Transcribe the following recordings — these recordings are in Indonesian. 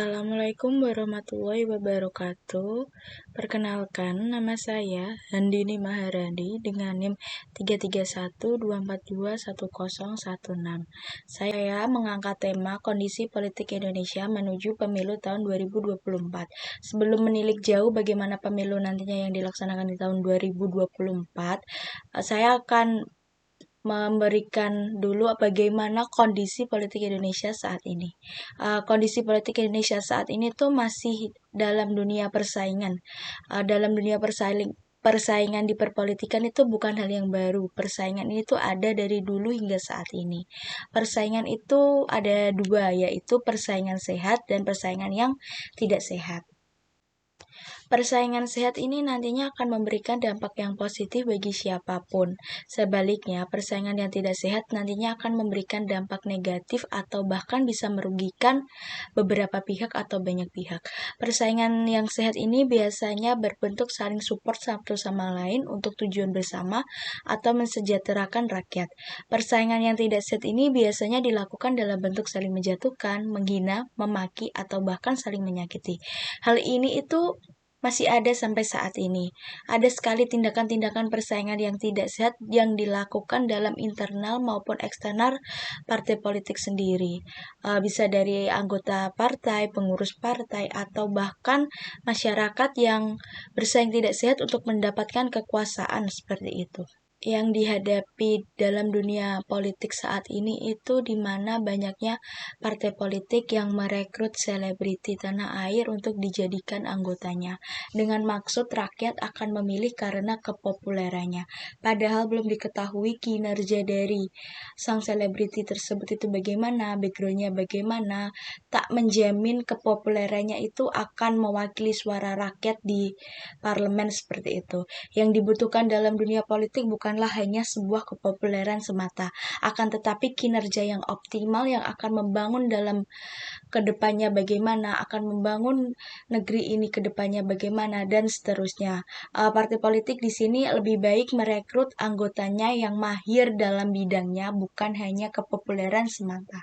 Assalamualaikum warahmatullahi wabarakatuh. Perkenalkan, nama saya Handini Maharani dengan NIM 33124210106. Saya mengangkat tema kondisi politik Indonesia menuju pemilu tahun 2024. Sebelum menilik jauh bagaimana pemilu nantinya yang dilaksanakan di tahun 2024, saya akan memberikan dulu bagaimana kondisi politik Indonesia saat ini. Kondisi politik Indonesia saat ini tuh masih dalam dunia persaingan. Dalam dunia persaingan di perpolitikan itu bukan hal yang baru. Persaingan ini tuh ada dari dulu hingga saat ini. Persaingan itu ada dua, yaitu persaingan sehat dan persaingan yang tidak sehat. Persaingan sehat ini nantinya akan memberikan dampak yang positif bagi siapapun. Sebaliknya, persaingan yang tidak sehat nantinya akan memberikan dampak negatif atau bahkan bisa merugikan beberapa pihak atau banyak pihak. Persaingan yang sehat ini biasanya berbentuk saling support satu sama lain untuk tujuan bersama atau mensejahterakan rakyat. Persaingan yang tidak sehat ini biasanya dilakukan dalam bentuk saling menjatuhkan, menghina, memaki, atau bahkan saling menyakiti. Hal ini itu masih ada sampai saat ini. Ada sekali tindakan-tindakan persaingan yang tidak sehat yang dilakukan dalam internal maupun eksternal partai politik sendiri. Bisa dari anggota partai, pengurus partai, atau bahkan masyarakat yang bersaing tidak sehat untuk mendapatkan kekuasaan seperti itu. Yang dihadapi dalam dunia politik saat ini itu di mana banyaknya partai politik yang merekrut selebriti tanah air untuk dijadikan anggotanya dengan maksud rakyat akan memilih karena kepopulerannya. Padahal belum diketahui kinerja dari sang selebriti tersebut itu bagaimana, backgroundnya bagaimana, tak menjamin kepopulerannya itu akan mewakili suara rakyat di parlemen seperti itu. Yang dibutuhkan dalam dunia politik bukanlah hanya sebuah kepopuleran semata, akan tetapi kinerja yang optimal yang akan membangun dalam kedepannya bagaimana, akan membangun negeri ini kedepannya bagaimana, dan seterusnya. Partai politik di sini lebih baik merekrut anggotanya yang mahir dalam bidangnya, bukan hanya kepopuleran semata.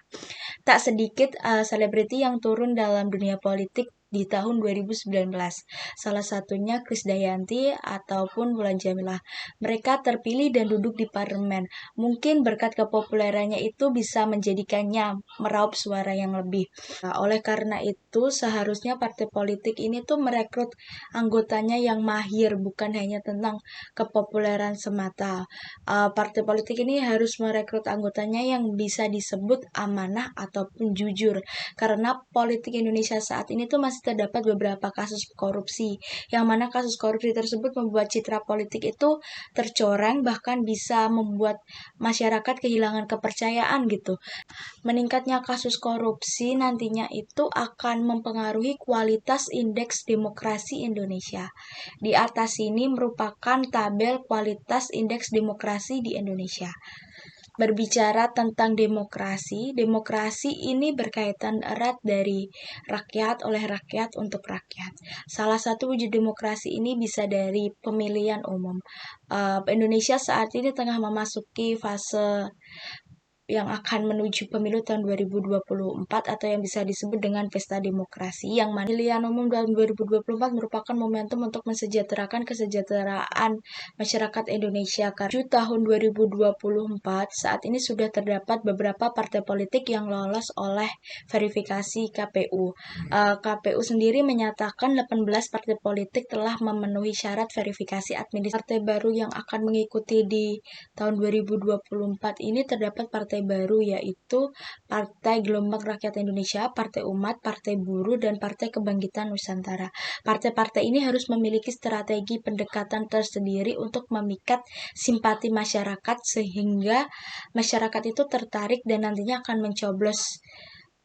Tak sedikit selebriti yang turun dalam dunia politik di tahun 2019. Salah satunya Krisdayanti ataupun Mulan Jameela. Mereka terpilih dan duduk di parlemen. Mungkin berkat kepopulerannya itu bisa menjadikannya meraup suara yang lebih. Oleh karena itu, seharusnya partai politik ini tuh merekrut anggotanya yang mahir, bukan hanya tentang kepopuleran semata. Partai politik ini harus merekrut anggotanya yang bisa disebut amanah ataupun jujur. Karena politik Indonesia saat ini tuh masih terdapat beberapa kasus korupsi, yang mana kasus korupsi tersebut membuat citra politik itu tercoreng, bahkan bisa membuat masyarakat kehilangan kepercayaan gitu. Meningkatnya kasus korupsi nantinya itu akan mempengaruhi kualitas indeks demokrasi Indonesia. Di atas ini merupakan tabel kualitas indeks demokrasi di Indonesia. Berbicara tentang demokrasi, demokrasi ini berkaitan erat dari rakyat, oleh rakyat, untuk rakyat. Salah satu wujud demokrasi ini bisa dari pemilihan umum. Indonesia saat ini tengah memasuki fase yang akan menuju pemilu tahun 2024 atau yang bisa disebut dengan pesta demokrasi, yang mana pemilihan umum tahun 2024 merupakan momentum untuk mensejahterakan kesejahteraan masyarakat Indonesia. Karena tahun 2024 saat ini sudah terdapat beberapa partai politik yang lolos oleh verifikasi KPU. KPU sendiri menyatakan 18 partai politik telah memenuhi syarat verifikasi administrasi. Partai baru yang akan mengikuti di tahun 2024 ini terdapat partai baru, yaitu Partai Gelombang Rakyat Indonesia, Partai Umat, Partai Buruh, dan Partai Kebangkitan Nusantara. Partai-partai ini harus memiliki strategi pendekatan tersendiri untuk memikat simpati masyarakat sehingga masyarakat itu tertarik dan nantinya akan mencoblos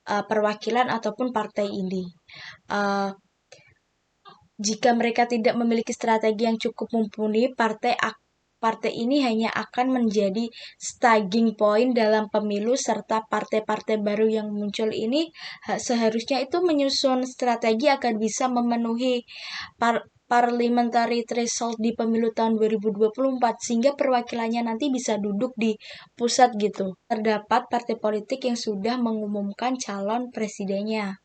perwakilan ataupun partai ini. Jika mereka tidak memiliki strategi yang cukup mumpuni, partai ini hanya akan menjadi staging point dalam pemilu, serta partai-partai baru yang muncul ini seharusnya itu menyusun strategi agar bisa memenuhi parliamentary threshold di pemilu tahun 2024 sehingga perwakilannya nanti bisa duduk di pusat gitu. Terdapat partai politik yang sudah mengumumkan calon presidennya.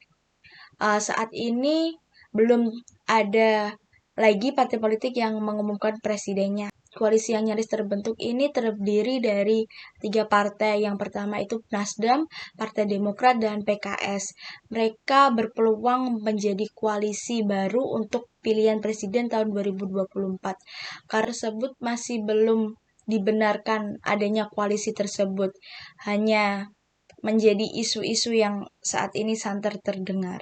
Saat ini belum ada lagi partai politik yang mengumumkan presidennya. Koalisi yang nyaris terbentuk ini terdiri dari 3 partai. Yang pertama itu Nasdem, Partai Demokrat, dan PKS. Mereka berpeluang menjadi koalisi baru untuk pilihan presiden tahun 2024. Karena tersebut masih belum dibenarkan adanya koalisi tersebut. Hanya menjadi isu-isu yang saat ini santer terdengar.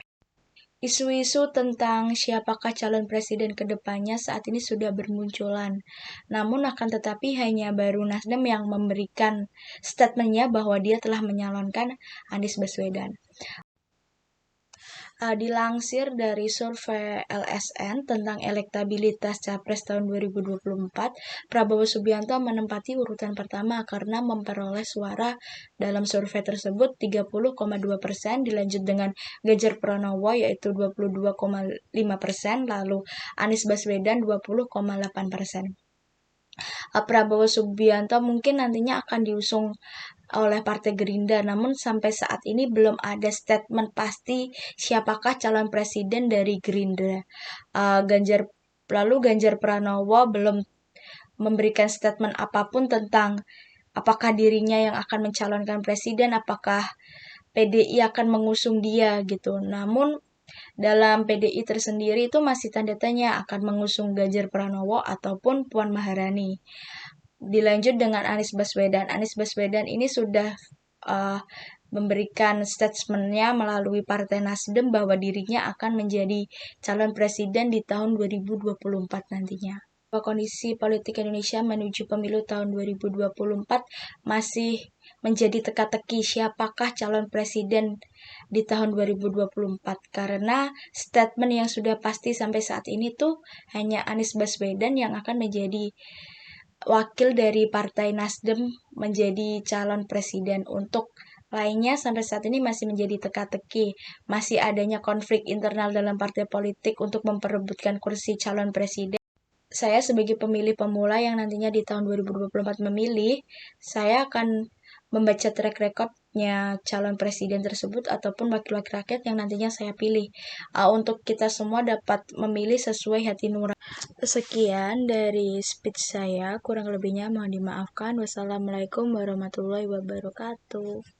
Isu-isu tentang siapakah calon presiden ke depannya saat ini sudah bermunculan. Namun akan tetapi hanya baru Nasdem yang memberikan statementnya bahwa dia telah menyalonkan Anies Baswedan. Dilansir dari survei LSN tentang elektabilitas Capres tahun 2024, Prabowo Subianto menempati urutan pertama karena memperoleh suara dalam survei tersebut 30,2%, dilanjut dengan Ganjar Pranowo yaitu 22,5%, lalu Anies Baswedan 20,8%. Prabowo Subianto mungkin nantinya akan diusung oleh Partai Gerindra, namun sampai saat ini belum ada statement pasti siapakah calon presiden dari Gerindra. Ganjar Pranowo belum memberikan statement apapun tentang apakah dirinya yang akan mencalonkan presiden, apakah PDI akan mengusung dia gitu. Namun dalam PDI tersendiri itu masih tanda tanya akan mengusung Ganjar Pranowo ataupun Puan Maharani. Dilanjut dengan Anies Baswedan. Anies Baswedan ini sudah memberikan statementnya melalui Partai Nasdem bahwa dirinya akan menjadi calon presiden di tahun 2024 nantinya. Kondisi politik Indonesia menuju pemilu tahun 2024 masih menjadi teka-teki siapakah calon presiden di tahun 2024, karena statement yang sudah pasti sampai saat ini tuh hanya Anies Baswedan yang akan menjadi wakil dari Partai Nasdem menjadi calon presiden. Untuk lainnya sampai saat ini masih menjadi teka-teki. Masih adanya konflik internal dalam partai politik untuk memperebutkan kursi calon presiden. Saya sebagai pemilih pemula yang nantinya di tahun 2024 memilih, saya akan membaca track recordnya calon presiden tersebut ataupun wakil-wakil rakyat yang nantinya saya pilih, untuk kita semua dapat memilih sesuai hati nurani. Sekian dari speech saya, kurang lebihnya mohon dimaafkan. Wassalamualaikum warahmatullahi wabarakatuh.